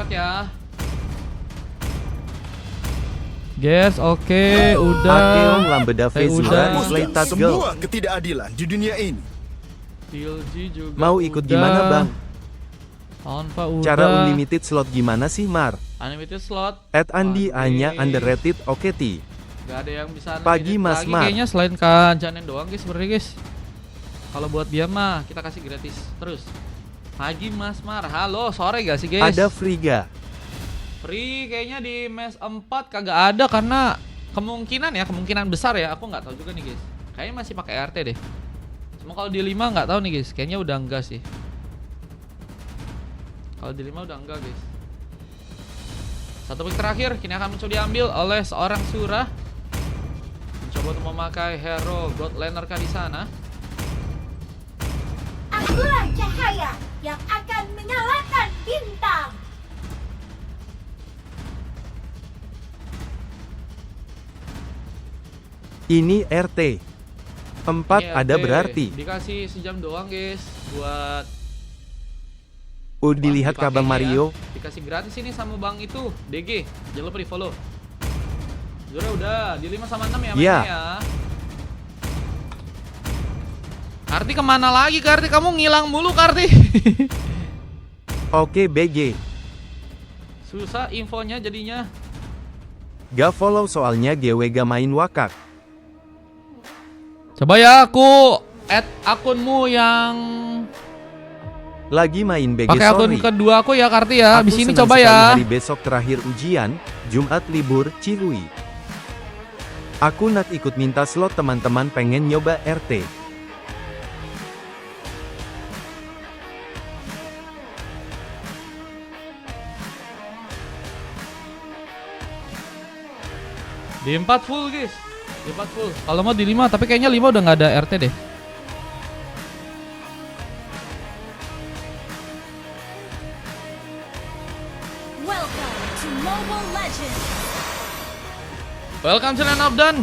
dekat ya. Guys, oke, udah. Akeong Lambeda udah. Vezura is Hapuskan late girl. semua ketidakadilan di dunia ini. TLG juga Mau ikut udah. gimana bang? Tanpa udah. Cara unlimited slot gimana sih Mar? unlimited slot. At Andi Oke. Anya underrated oke ti. Gak ada yang bisa Pagi, unlimited Mas lagi Mar. kayaknya selain Kak Janen doang guys sebenarnya guys. Kalau buat dia mah kita kasih gratis terus. Pagi Mas Mar. Halo, sore gak sih guys? Ada Friga. Free kayaknya di mes 4 kagak ada karena kemungkinan besar ya, aku nggak tahu juga nih guys. Kayaknya masih pakai RT deh. Cuma kalau di 5 nggak tahu nih guys, kayaknya udah enggak sih. Kalau di 5 udah enggak guys. Satu pick terakhir kini akan mencoba diambil oleh seorang Surah. Mencoba untuk memakai hero God Laner kah di sana. Akulah cahaya yang akan menyalakan bintang. Ini RT 4 Ini ada RT. berarti. Dikasih sejam doang guys buat Dilihat dipakai Kabang ya. Mario. Dikasih gratis ini sama Bang itu DG. Jangan lupa di follow. Udah di 5 sama 6 ya mainnya Iya. ya. Karti kemana lagi Karti? Kamu ngilang mulu Karti. Oke BG. Susah infonya jadinya. Gak follow soalnya GW gak main wakak. Coba ya aku add akunmu yang Lagi main BG pakai akun sorry. kedua aku ya Karti ya. Aku Abis ini senang coba sekali ya. Hari besok terakhir ujian, Jumat libur, Cilui. Aku nak ikut minta slot teman-teman pengen nyoba RT. Di 4 full guys. Di 4 full. Kalau mau di 5, tapi kayaknya 5 udah nggak ada RT deh. Welcome to Mobile Legends. Welcome to Land of Dawn.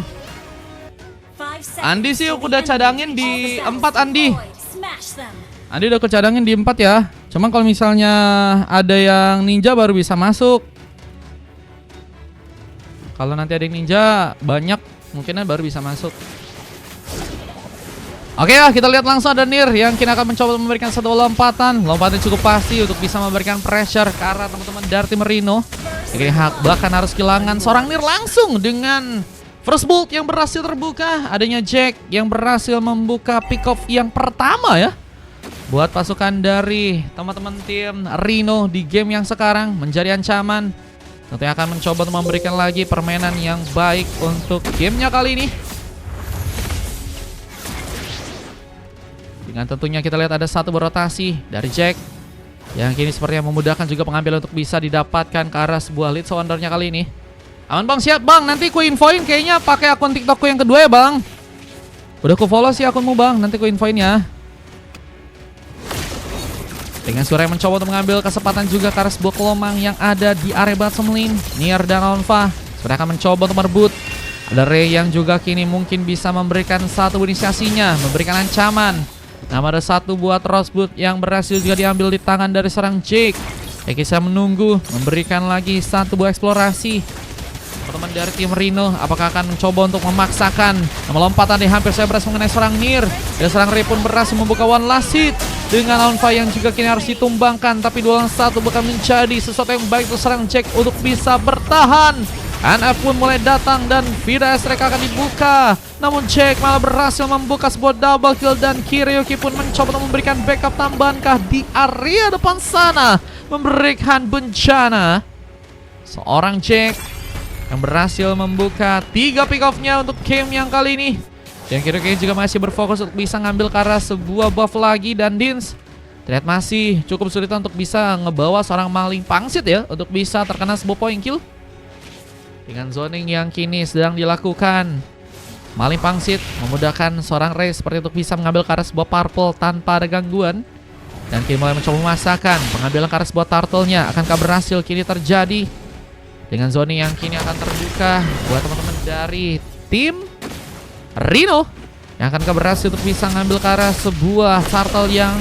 5 Andi sih seconds to udah the cadangin enemy. di All the 4 Andi. battles smash them. Andi udah kecadangin di 4 ya. Cuman kalau misalnya ada yang ninja baru bisa masuk. Kalau nanti ada yang ninja banyak, mungkinnya baru bisa masuk. Oke ya, kita lihat langsung ada Nir yang kini akan mencoba memberikan satu lompatan. Lompatan cukup pasti untuk bisa memberikan pressure ke arah teman-teman dari tim Rino. Oke, bahkan harus kehilangan seorang Nir langsung dengan first bolt yang berhasil terbuka. Adanya Jack yang berhasil membuka pick off yang pertama ya. Buat pasukan dari teman-teman tim Rino di game yang sekarang menjadi ancaman. Tentunya akan mencoba untuk memberikan lagi permainan yang baik untuk gamenya kali ini. Dengan tentunya kita lihat ada satu berotasi dari Jack yang kini sepertinya memudahkan juga pengambil untuk bisa didapatkan ke arah sebuah lead soundernya kali ini. Aman bang, siap bang, nanti ku infoin kayaknya pakai akun TikTokku yang kedua ya bang. Udah ku follow sih akunmu bang, nanti ku infoin ya. Dengan suara yang mencoba untuk mengambil kesempatan juga ke arah sebuah kelomang yang ada di area bottom lane. Nier dan Onva sudah akan mencoba untuk merebut. Ada Ray yang juga kini mungkin bisa memberikan satu inisiasinya, memberikan ancaman. Nama ada satu buat Rosebud yang berhasil juga diambil di tangan dari seorang Jake. Eki saya menunggu memberikan lagi satu buah eksplorasi. Teman-teman dari tim Rino apakah akan mencoba untuk memaksakan lompatan di hampir saya berhasil mengenai seorang Nier. Dan seorang Ray pun berhasil membuka one last hit dengan Onva yang juga kini harus ditumbangkan. Tapi 2 lawan 1 bukan menjadi sesuatu yang baik untuk seorang Jack untuk bisa bertahan. NF pun mulai datang dan Vida Estreka akan dibuka. Namun Jack malah berhasil membuka sebuah double kill dan Kiryuki pun mencoba untuk memberikan backup tambahankah di area depan sana. Memberikan bencana. Seorang Jack yang berhasil membuka 3 pick off-nya untuk game yang kali ini. Dan Kiryuki juga masih berfokus untuk bisa ngambil ke arah sebuah buff lagi. Dan Dins terlihat masih cukup sulit untuk bisa ngebawa seorang maling pangsit ya untuk bisa terkena sebuah point kill. Dengan zoning yang kini sedang dilakukan, maling pangsit memudahkan seorang Ray seperti untuk bisa mengambil ke arah sebuah purple tanpa ada gangguan. Dan kini mulai mencoba memasakkan pengambilan ke arah sebuah turtle-nya. Akankah berhasil kini terjadi? Dengan zoning yang kini akan terbuka buat teman-teman dari tim Rino, yang akankah berhasil untuk bisa mengambil ke arah sebuah turtle yang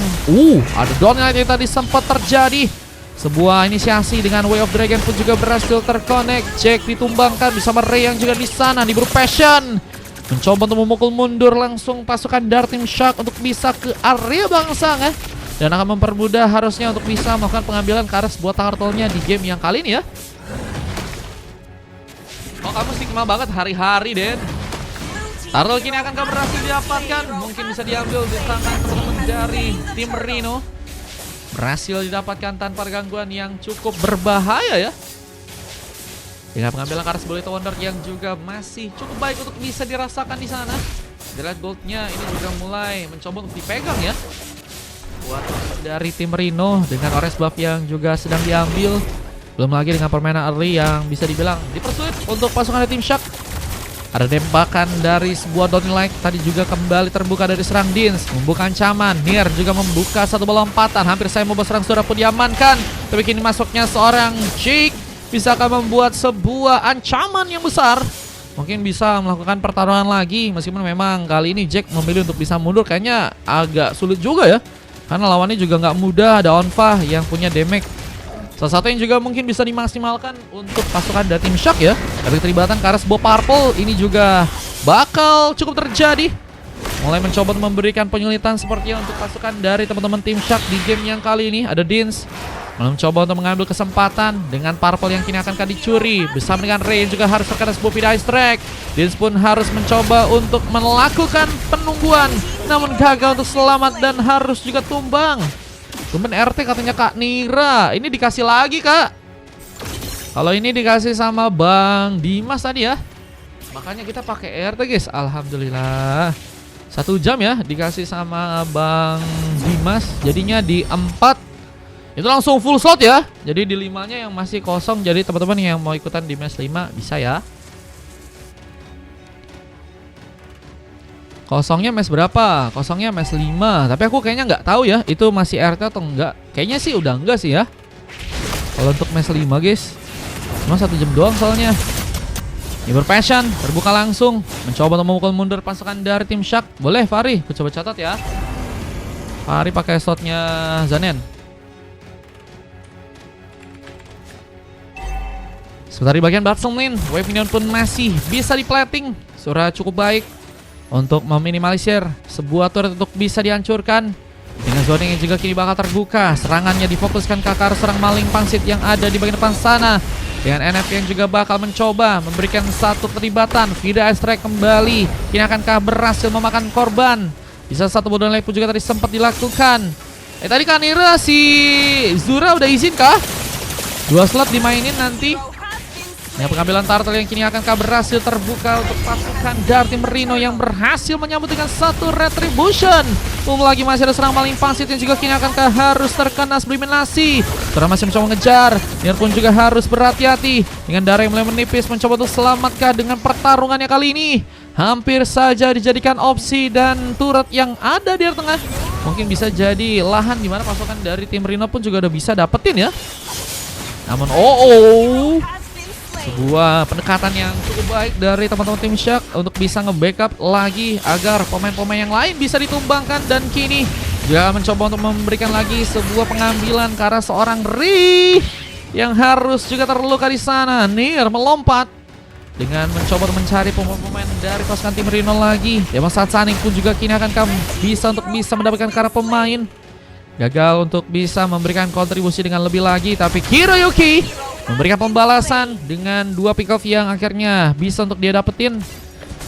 ada downline yang tadi sempat terjadi. Sebuah inisiasi dengan Way of Dragon pun juga berhasil terconnect. Jack ditumbangkan bersama Ray yang juga di sana. Diburu Passion mencoba untuk memukul mundur langsung pasukan dari tim Shark untuk bisa ke area bangsa ya. Dan akan mempermudah harusnya untuk bisa melakukan pengambilan Karas buat turtle-nya di game yang kali ini ya. Oh, kamu stigma banget hari-hari, Den. Turtle kini akan berhasil didapatkan. Mungkin bisa diambil di tangan teman-teman dari tim Rino. Berhasil didapatkan tanpa gangguan yang cukup berbahaya ya. Dengan pengambilan Karas Bullet Wonder yang juga masih cukup baik untuk bisa dirasakan di sana. Dilihat goldnya ini juga mulai mencoba untuk dipegang ya. Buat dari tim Rino dengan orange buff yang juga sedang diambil. Belum lagi dengan permainan early yang bisa dibilang dipersulit untuk pasukan dari tim Shark. Ada tembakan dari sebuah Donny Like tadi juga kembali terbuka dari serang Dins. Membuka ancaman. Nier juga membuka satu bola lompatan. Hampir saya mau serang Sura pun diamankan. Tapi kini masuknya seorang Jake. Bisa akan membuat sebuah ancaman yang besar. Mungkin bisa melakukan pertarungan lagi. Meskipun memang kali ini Jack memilih untuk bisa mundur. Kayaknya agak sulit juga ya. Karena lawannya juga nggak mudah. Ada Onfa yang punya damage. Salah satu yang juga mungkin bisa dimaksimalkan untuk pasukan dari tim Shark ya. Dari keterlibatan Karas Bo Purple ini juga bakal cukup terjadi. Mulai mencoba untuk memberikan penyulitan sepertinya untuk pasukan dari teman-teman tim Shark di game yang kali ini. Ada Dins mencoba untuk mengambil kesempatan dengan Purple yang kini akan dicuri. Bersama dengan Ray yang juga harus terkena sebuah Pidai Strike. Dins pun harus mencoba untuk melakukan penungguan. Namun gagal untuk selamat dan harus juga tumbang. Tumben RT katanya Kak Nira. Ini dikasih lagi Kak. Kalau ini dikasih sama Bang Dimas tadi ya. Makanya kita pakai RT guys. Alhamdulillah. 1 jam ya dikasih sama Bang Dimas. Jadinya di 4 itu langsung full slot ya. Jadi di 5-nya yang masih kosong. Jadi teman-teman yang mau ikutan di match 5 bisa ya. Kosongnya match berapa? Kosongnya match 5. Tapi aku kayaknya nggak tahu ya itu masih RT atau enggak. Kayaknya sih udah enggak sih ya. Kalau untuk match 5 guys. Cuma 1 jam doang soalnya. Ini berpassion, terbuka langsung. Mencoba untuk memukul mundur pasukan dari tim Shark. Boleh Fahri, aku coba catat ya. Fahri pakai slotnya Zanen. Sebentar di bagian bottom lane, Wave Minion pun masih bisa di-plating. Sura cukup baik untuk meminimalisir sebuah turret untuk bisa dihancurkan. Dengan zoning yang juga kini bakal terbuka. Serangannya difokuskan ke akar serang maling pangsit yang ada di bagian depan sana. Dengan NF yang juga bakal mencoba memberikan satu keterlibatan. Vida Strike kembali. Kini akankah berhasil memakan korban? Bisa satu bodoh lagi pun juga tadi sempat dilakukan. Tadi Kanira si Zura udah izin kah? 2 slot dimainin nanti. Yang pengambilan turtle yang kini akankah berhasil terbuka untuk pasukan dari tim Rino yang berhasil menyambut dengan satu retribution. Lagi masih ada serang maling pangsit yang juga kini akankah harus terkena eliminasi. Setelah masih mencoba mengejar, Nier pun juga harus berhati-hati. Dengan darah yang mulai menipis mencoba untuk selamatkah dengan pertarungannya kali ini. Hampir saja dijadikan opsi dan turret yang ada di tengah. Mungkin bisa jadi lahan dimana pasukan dari tim Rino pun juga udah bisa dapetin ya. Namun sebuah pendekatan yang cukup baik dari teman-teman tim Shark untuk bisa nge-backup lagi agar pemain-pemain yang lain bisa ditumbangkan. Dan kini juga mencoba untuk memberikan lagi sebuah pengambilan ke arah seorang Ri yang harus juga terluka di sana. Nier melompat dengan mencoba untuk mencari pemain-pemain dari pasukan tim Rino lagi. Demon Satsaning pun juga kini akan bisa mendapatkan ke arah pemain. Gagal untuk bisa memberikan kontribusi dengan lebih lagi, tapi Hiroyuki memberikan pembalasan dengan 2 pick off yang akhirnya bisa untuk dia dapetin.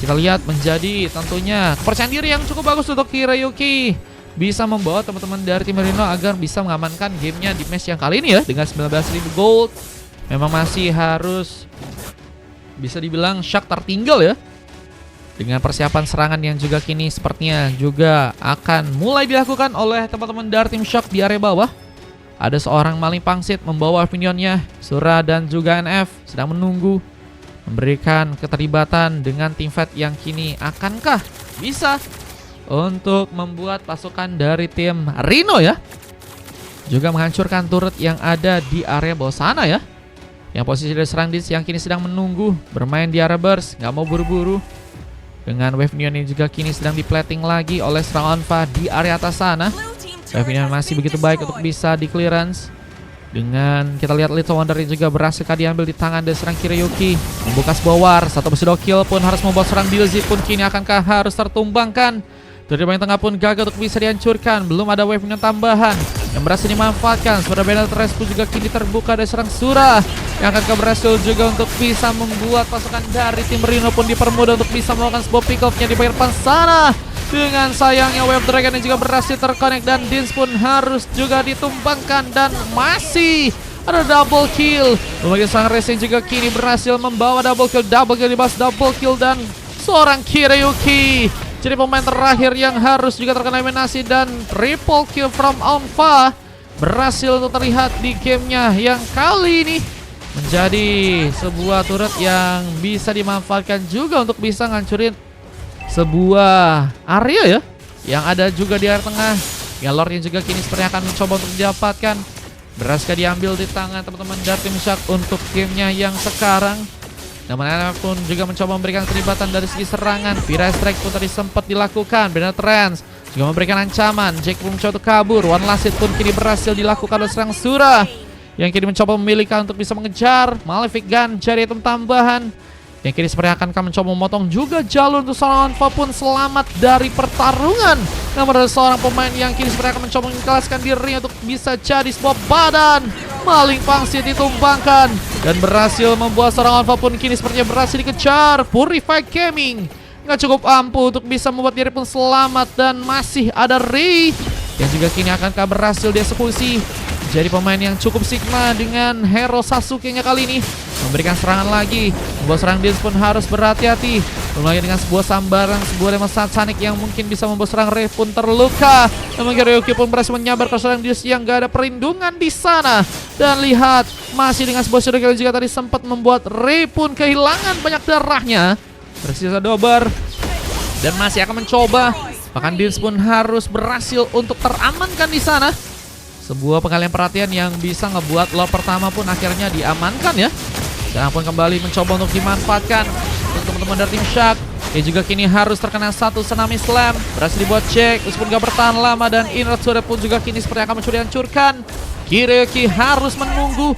Kita lihat menjadi tentunya kepercayaan diri yang cukup bagus untuk Hiroyuki. Bisa membawa teman-teman dari tim Rino agar bisa mengamankan gamenya di match yang kali ini ya. Dengan 19.000 gold. Memang masih harus bisa dibilang Shark tertinggal ya. Dengan persiapan serangan yang juga kini sepertinya juga akan mulai dilakukan oleh teman-teman dari tim Shark di area bawah. Ada seorang maling pangsit membawa minionnya. Sura dan juga NF sedang menunggu. Memberikan keterlibatan dengan tim fight yang kini akankah bisa untuk membuat pasukan dari tim Rino ya. Juga menghancurkan turret yang ada di area bawah sana ya. Yang posisi dari serang Dins yang kini sedang menunggu. Bermain di area burst, nggak mau buru-buru. Dengan Wave Minion yang juga kini sedang di-plating lagi oleh serang Onfa di area atas sana. Wave Minion masih begitu baik untuk bisa di clearance. Dengan kita lihat Little Wonder juga berhasil diambil di tangan dan serang Kirayuki. Membuka sebuah war, satu besi kill pun harus membuat serang Dilzy pun kini akankah harus tertumbangkan. Dari bagian tengah pun gagal untuk bisa dihancurkan. Belum ada wave dengan tambahan yang berhasil dimanfaatkan. Sebenarnya Benetrance pun juga kini terbuka dari serang Surah yang akan berhasil juga untuk bisa membuat pasukan dari tim Rino pun dipermudah untuk bisa melakukan sebuah pick off-nya di bagian depan sana. Dengan sayangnya Wave Dragon yang juga berhasil terkonek dan Dins pun harus juga ditumbangkan dan masih ada double kill. Kemudian sang Racing juga kini berhasil membawa double kill dibahas double kill dan seorang Kirayuki jadi pemain terakhir yang harus juga terkena eliminasi dan triple kill from Onfa berhasil untuk terlihat di gamenya yang kali ini menjadi sebuah turret yang bisa dimanfaatkan juga untuk bisa ngancurin sebuah area ya yang ada juga di area tengah. Ya Lord yang juga kini sepertinya akan mencoba untuk didapatkan. Berhasil diambil di tangan teman-teman dari tim Shark untuk gamenya yang sekarang. Namun NF pun juga mencoba memberikan keterlibatan dari segi serangan. Fire Strike pun tadi sempat dilakukan. Benetrance juga memberikan ancaman. Jack pun mencoba untuk kabur. One Last Hit pun kini berhasil dilakukan oleh serang Surah yang kini mencoba memilihkan untuk bisa mengejar. Malefic Gun jadi item tambahan yang kini sepertinya akan mencoba memotong juga jalur untuk seorang Onfa pun selamat dari pertarungan. Namun ada seorang pemain yang kini sepertinya akan mencoba mengikhlaskan diri untuk bisa jadi sebuah badan. Maling pangsit ditumbangkan dan berhasil membuat seorang Onfa pun kini sepertinya berhasil dikejar. Purify Gaming nggak cukup ampuh untuk bisa membuat diri pun selamat dan masih ada Ray yang juga kini akankah berhasil dieksekusi. Jadi pemain yang cukup sigma dengan hero Sasuke-nya kali ini memberikan serangan lagi. Membuat serang Dins pun harus berhati-hati. Mulai dengan sebuah sambaran, sebuah lemah Sonic yang mungkin bisa membuat serang Ray pun terluka. Namun Kirayuki pun berhasil menyabar ke serang Dins yang gak ada perlindungan di sana. Dan lihat, masih dengan sebuah shadow kill juga tadi sempat membuat Ray pun kehilangan banyak darahnya. Tersisa Dober dan masih akan mencoba. Bahkan Dins pun harus berhasil untuk teramankan di sana. Sebuah pengalihan perhatian yang bisa ngebuat lord pertama pun akhirnya diamankan ya. Dan pun kembali mencoba untuk dimanfaatkan untuk teman-teman dari tim Shark. Dia juga kini harus terkena satu tsunami slam. Berhasil dibuat Jack, meskipun gak bertahan lama. Dan Inrat Surya pun juga kini seperti akan mencuri hancurkan. Kirayuki harus menunggu.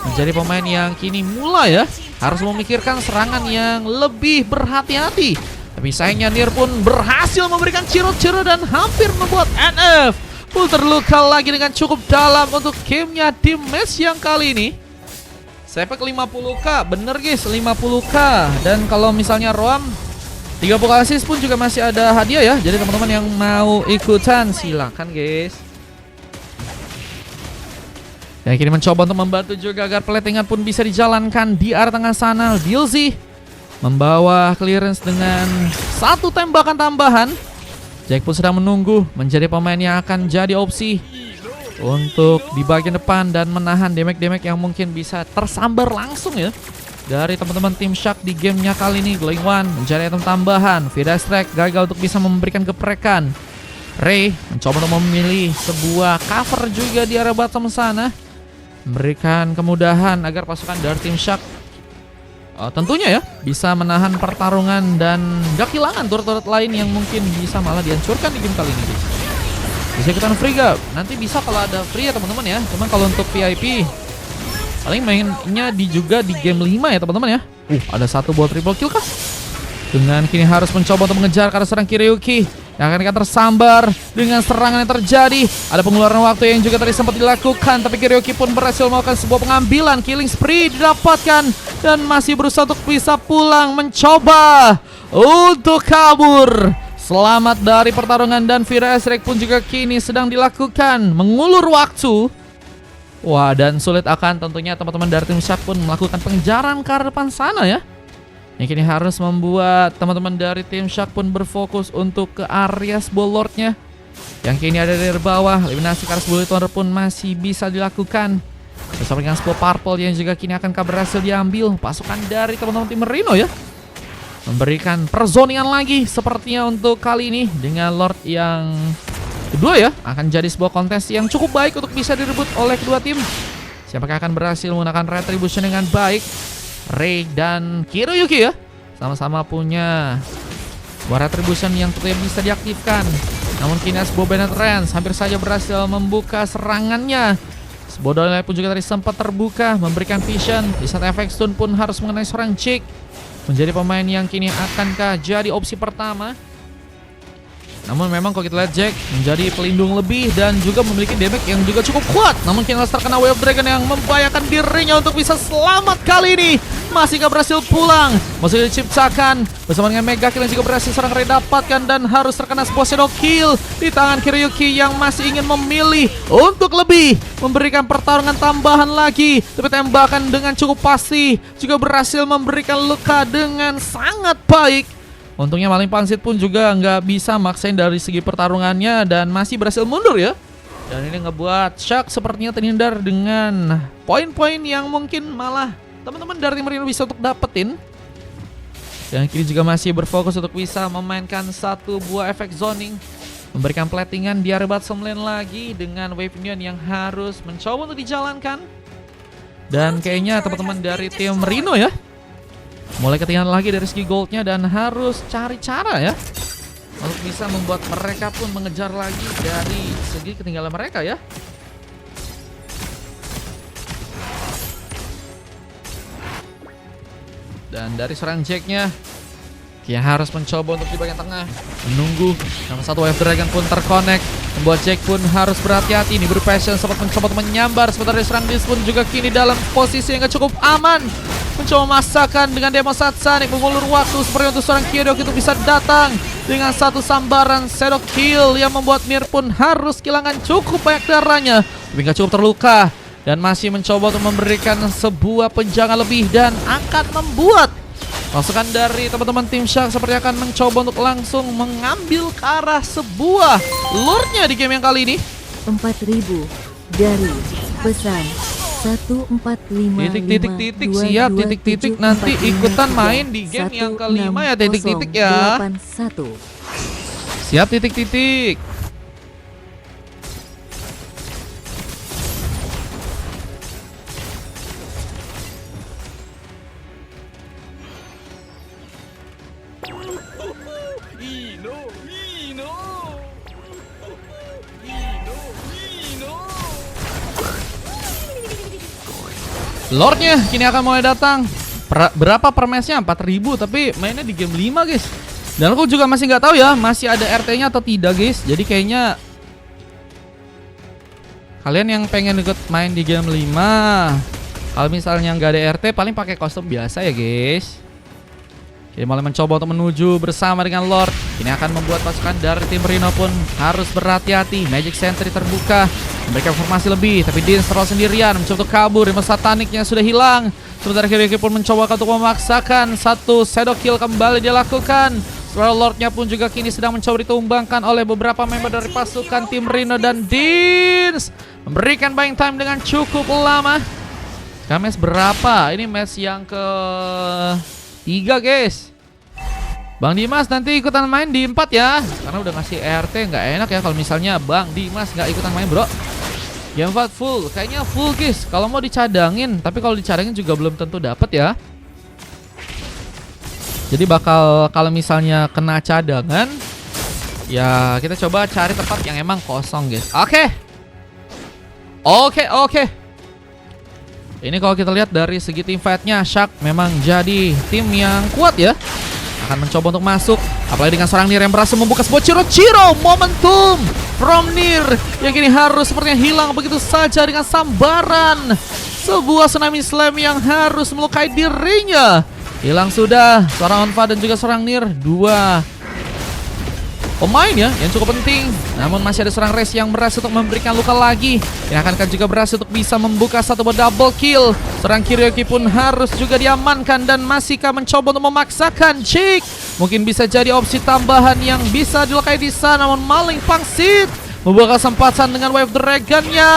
Menjadi pemain yang kini mulai ya harus memikirkan serangan yang lebih berhati-hati. Tapi sayangnya Nier pun berhasil memberikan ciro-ciro dan hampir membuat NF pun terluka lagi dengan cukup dalam untuk gamenya di match yang kali ini. Sepek 50k, bener guys, 50k. Dan kalau misalnya Roam 30 assist pun juga masih ada hadiah ya. Jadi teman-teman yang mau ikutan silakan guys. Dan kini mencoba untuk membantu juga agar platingan pun bisa dijalankan di area tengah sana. Dilzy membawa clearance dengan satu tembakan tambahan. Jack pun sedang menunggu menjadi pemain yang akan jadi opsi untuk di bagian depan dan menahan damage-damage yang mungkin bisa tersambar langsung ya dari teman-teman tim Shark di gamenya kali ini. Glowing One menjadi item tambahan. Vida Strike gagal untuk bisa memberikan geprekan. Ray mencoba untuk memilih sebuah cover juga di area bottom sana, memberikan kemudahan agar pasukan dari tim Shark tentunya ya bisa menahan pertarungan dan gak kehilangan turret-turret lain yang mungkin bisa malah dihancurkan di game kali ini guys. Bisa ikutan free gak? Nanti bisa kalau ada free ya teman-teman ya. Cuman kalau untuk VIP paling mainnya juga di game 5 ya teman-teman ya. Ada satu buat triple kill kah? Dengan kini harus mencoba untuk mengejar karena serang Kirayuki yang akan tersambar dengan serangan yang terjadi. Ada pengeluaran waktu yang juga tadi sempat dilakukan, tapi Kirayuki pun berhasil melakukan sebuah pengambilan. Killing spree didapatkan dan masih berusaha untuk bisa pulang, mencoba untuk kabur. Selamat dari pertarungan dan Fire Strike pun juga kini sedang dilakukan, mengulur waktu. Wah, dan sulit akan tentunya teman-teman dari tim Shark pun melakukan pengejaran ke arah depan sana ya. Yang kini harus membuat teman-teman dari tim Shark pun berfokus untuk ke area sebuah lordnya yang kini ada dari bawah. Eliminasi Karas Bullet Wonder pun masih bisa dilakukan bersama dengan sebuah purple yang juga kini akan berhasil diambil pasukan dari teman-teman tim Merino ya. Memberikan perzoningan lagi sepertinya untuk kali ini dengan lord yang kedua ya. Akan jadi sebuah kontes yang cukup baik untuk bisa direbut oleh kedua tim. Siapakah akan berhasil menggunakan retribution dengan baik? Ray dan Kirayuki ya sama-sama punya sebuah retribution yang tentunya bisa diaktifkan. Namun kini sebuah Benetrance hampir saja berhasil membuka serangannya. Bodolnya pun juga tadi sempat terbuka, memberikan vision. Di saat efek stun pun harus mengenai seorang Jake. Menjadi pemain yang kini akankah jadi opsi pertama. Namun memang kalau kita lihat Jack menjadi pelindung lebih dan juga memiliki damage yang juga cukup kuat. Namun kini terkena Wave Dragon yang membahayakan dirinya untuk bisa selamat kali ini. Masih gak berhasil pulang. Masih diciptakan bersama dengan Mega Kill yang juga berhasil seorang Ray dapatkan. Dan harus terkena sebuah Shadow Kill di tangan Kiryuki yang masih ingin memilih untuk lebih memberikan pertarungan tambahan lagi. Tapi tembakan dengan cukup pasti juga berhasil memberikan luka dengan sangat baik. Untungnya Maling Pangsit pun juga nggak bisa maksain dari segi pertarungannya dan masih berhasil mundur ya. Dan ini ngebuat Shark sepertinya terhindar dengan poin-poin yang mungkin malah teman-teman dari tim Rino bisa untuk dapetin. Dan kini juga masih berfokus untuk bisa memainkan satu buah efek zoning, memberikan platingan di area bottom lane lagi dengan Wave Union yang harus mencoba untuk dijalankan. Dan kayaknya teman-teman dari tim Rino ya mulai ketinggalan lagi dari segi goldnya dan harus cari cara ya untuk bisa membuat mereka pun mengejar lagi dari segi ketinggalan mereka ya. Dan dari seorang Jack-nya dia harus mencoba untuk di bagian tengah menunggu sama satu Wave Dragon pun terconnect, membuat Jack pun harus berhati-hati. Ini berpassion sempat mencoba untuk menyambar, sementara serang Dis pun juga kini dalam posisi yang gak cukup aman, mencoba memaksakan dengan demo Satsanik mengulur waktu seperti untuk seorang Kiryuki itu bisa datang dengan satu sambaran Shadow Kill yang membuat Mir pun harus kehilangan cukup banyak darahnya, tapi gak cukup terluka dan masih mencoba untuk memberikan sebuah penjaga lebih dan akan membuat pasukan dari teman-teman tim Shark seperti akan mencoba untuk langsung mengambil ke arah sebuah lure-nya di game yang kali ini. 4.000 dari pesan 1455 titik siap titik nanti ikutan main di game yang kelima ya titik ya. Siap titik. Lordnya kini akan mulai datang. Berapa per match-nya? 4.000 tapi mainnya di game 5 guys. Dan aku juga masih nggak tahu ya masih ada RT-nya atau tidak guys. Jadi kayaknya kalian yang pengen ikut main di game 5, kalau misalnya nggak ada RT paling pakai kostum biasa ya guys. Kini mulai mencoba untuk menuju bersama dengan Lord. Ini akan membuat pasukan dari tim Rino pun harus berhati-hati. Magic Sentry terbuka, memberikan informasi lebih, tapi Din terlalu sendirian mencoba untuk kabur. Rimel Sataniknya sudah hilang. Sementara Kiryuki pun mencoba untuk memaksakan satu Shadow Kill kembali dia lakukan. Sementara Lordnya pun juga kini sedang mencoba ditumbangkan oleh beberapa member dari pasukan tim Rino dan Din memberikan buying time dengan cukup lama. Sekarang match berapa? Ini match yang ke 3 guys. Bang Dimas nanti ikutan main di 4 ya, karena udah ngasih ERT nggak enak ya kalau misalnya Bang Dimas nggak ikutan main bro. Game 4 full, kayaknya full guys. Kalau mau dicadangin, tapi kalau dicadangin juga belum tentu dapat ya. Jadi bakal kalau misalnya kena cadangan, ya kita coba cari tempat yang emang kosong guys. Oke. Ini kalau kita lihat dari segi tim fight-nya, Shark memang jadi tim yang kuat ya. Akan mencoba untuk masuk, apalagi dengan seorang Nier yang berhasil membuka sebuah Ciro momentum from Nier yang kini harus sepertinya hilang begitu saja dengan sambaran sebuah tsunami slam yang harus melukai dirinya. Hilang sudah seorang Onfa dan juga seorang Nier, dua pemain ya yang cukup penting. Namun masih ada seorang Race yang berhasil untuk memberikan luka lagi, yang akan juga berhasil untuk bisa membuka satu double kill. Seorang Kiryuki pun harus juga diamankan dan masihkah mencoba untuk memaksakan Jake. Mungkin bisa jadi opsi tambahan yang bisa dilukai di sana. Namun Maling Pangsit membuka kesempatan dengan Wave Dragon-nya.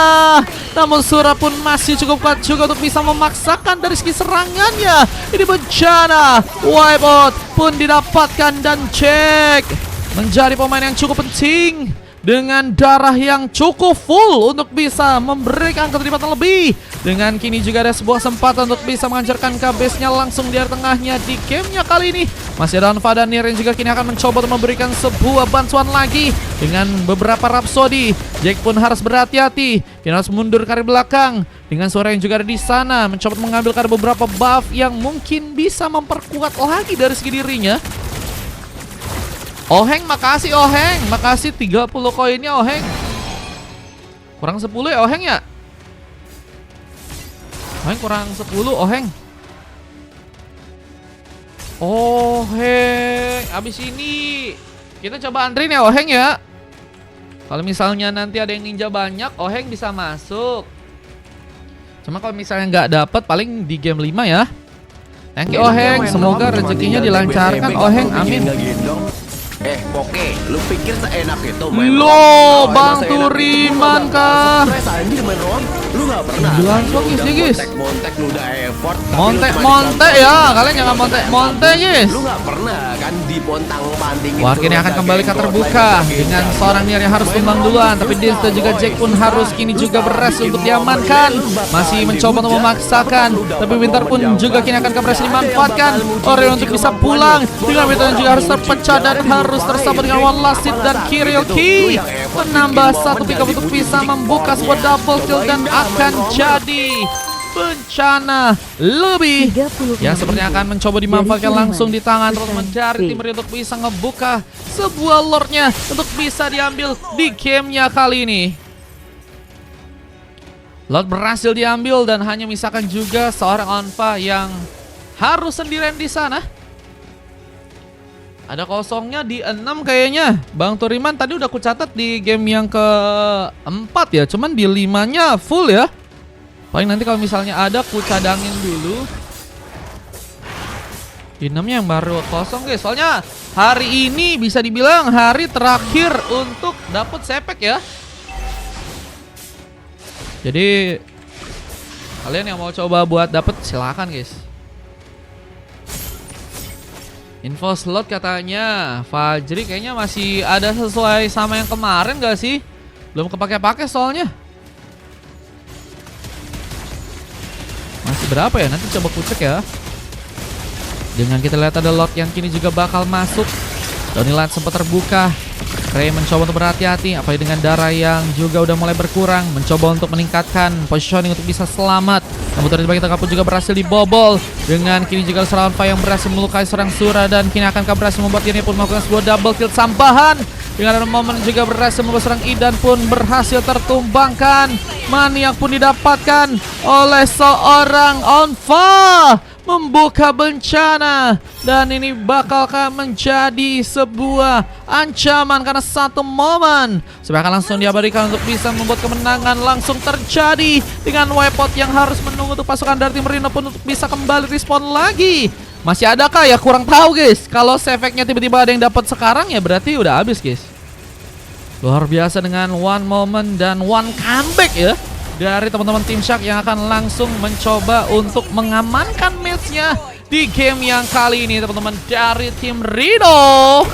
Namun Sura pun masih cukup kuat juga untuk bisa memaksakan dari segi serangannya. Ini bencana. Wipeout pun didapatkan dan Jake menjadi pemain yang cukup penting dengan darah yang cukup full untuk bisa memberikan keterlibatan lebih. Dengan kini juga ada sebuah kesempatan untuk bisa menghancurkan base-nya langsung di area tengahnya di gamenya kali ini. Masih ada Onfa dan Nier yang juga kini akan mencoba untuk memberikan sebuah bantuan lagi dengan beberapa Rhapsody. Jack pun harus berhati-hati, kini harus mundur ke arah belakang. Dengan suara yang juga ada di sana, mencoba mengambil beberapa buff yang mungkin bisa memperkuat lagi dari segi dirinya. Oheng, makasih Oheng. Makasih 30 koinnya Oheng. Kurang 10 ya Oheng ya? Oheng kurang 10 Oheng. Oheng, abis ini kita coba antrin ya Oheng ya. Kalau misalnya nanti ada yang ninja banyak, Oheng bisa masuk. Cuma kalau misalnya nggak dapet paling di game 5 ya. Thank you Oheng, semoga rezekinya dilancarkan Oheng, amin. Oke, lu pikir seenak itu Loh, Bang Turiman kah? Anjir main ron, lu gak pernah. Langsung guys. Montek lu udah effort. Montek ya, kalian jangan montek guys. Lu gak pernah kan dipontang-pantingin. Wah, kini akan kembali ke terbuka dengan seorang Nier yang harus tumbang duluan, tapi Dins dan juga Jack pun harus kini juga berhasil untuk diamankan. Masih mencoba untuk memaksakan, tapi Winter pun juga kini akan berhasil dimanfaatkan. Orion untuk bisa pulang, dengan Winter juga harus terpecah dan harus tersambut dengan One Last Hit dan Kiryoki menambah satu pick up untuk bisa membuka sebuah double kill dan akan jadi bencana lebih yang sepertinya akan mencoba dimanfaatkan langsung di tangan teman-teman dari tim Rio untuk bisa ngebuka sebuah lordnya untuk bisa diambil di gamenya kali ini. Lord berhasil diambil dan hanya misalkan juga seorang Onfa yang harus sendirian di sana. Ada kosongnya di 6 kayaknya. Bang Turiman tadi udah kucatat di game yang ke-4 ya. Cuman di 5-nya full ya. Paling nanti kalau misalnya ada kucadangin dulu. Di 6-nya yang baru kosong guys. Soalnya hari ini bisa dibilang hari terakhir untuk dapet sepek ya. Jadi kalian yang mau coba buat dapet silakan guys. Info slot katanya Fajri kayaknya masih ada sesuai sama yang kemarin gak sih? Belum kepake-pake soalnya. Masih berapa ya? Nanti coba kucek ya. Dengan kita lihat ada Lord yang kini juga bakal masuk. Donilan sempat terbuka. Ray mencoba untuk berhati-hati, apalagi dengan darah yang juga udah mulai berkurang, mencoba untuk meningkatkan positioning untuk bisa selamat. Namun ternyata kita pun juga berhasil dibobol. Dengan kini juga serangan Onfa yang berhasil melukai seorang Sura dan kini akan berhasil membuat dia pun melakukan sebuah double kill tambahan. Dengan ada momen juga berhasil membuat seorang Idan pun berhasil tertumbangkan. Mani yang pun didapatkan oleh seorang Onfa membuka bencana, dan ini bakalkah menjadi sebuah ancaman karena satu momen sebenarnya langsung diabadikan untuk bisa membuat kemenangan langsung terjadi dengan Waypot yang harus menunggu untuk pasukan dari tim Rino pun untuk bisa kembali respawn lagi. Masih adakah ya? Kurang tahu guys. Kalau efeknya tiba-tiba ada yang dapat sekarang ya berarti udah habis guys. Luar biasa dengan one moment dan one comeback ya dari teman-teman tim Shark yang akan langsung mencoba untuk mengamankan matchnya di game yang kali ini teman-teman dari tim Rino.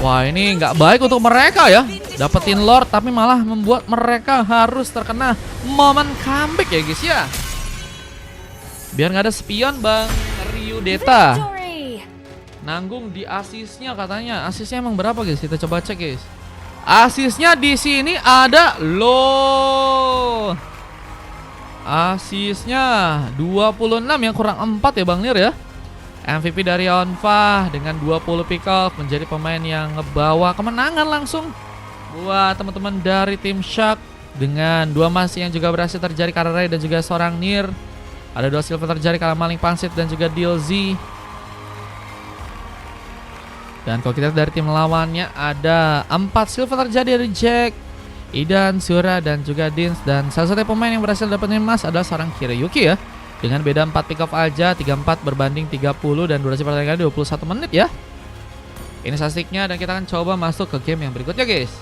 Wah, ini nggak baik untuk mereka ya, dapetin Lord tapi malah membuat mereka harus terkena momen comeback ya guys ya. Biar nggak ada spion Bang Ryu Deta Victory! nanggung di asisnya katanya. Asisnya emang berapa guys? Kita coba cek guys. Asisnya di sini ada loh. Asisnya 26 yang kurang 4 ya Bang Nir ya. MVP dari Onfa dengan 20 pick off menjadi pemain yang ngebawa kemenangan langsung buat teman-teman dari tim Shark. Dengan 2 emas yang juga berhasil terjadi karena Ray dan juga seorang Nir. Ada 2 silver terjadi karena Maling Pangsit dan juga DLZ. Dan kalau kita lihat dari tim lawannya ada 4 silver terjadi dari Jack, Idan, Sura, dan juga Dins. Dan salah satu pemain yang berhasil dapetin emas adalah seorang Kiryoki ya. Dengan beda 4 pick off aja, 34 berbanding 30 dan durasi pertandingan 21 menit ya. Ini statistiknya dan kita akan coba masuk ke game yang berikutnya guys.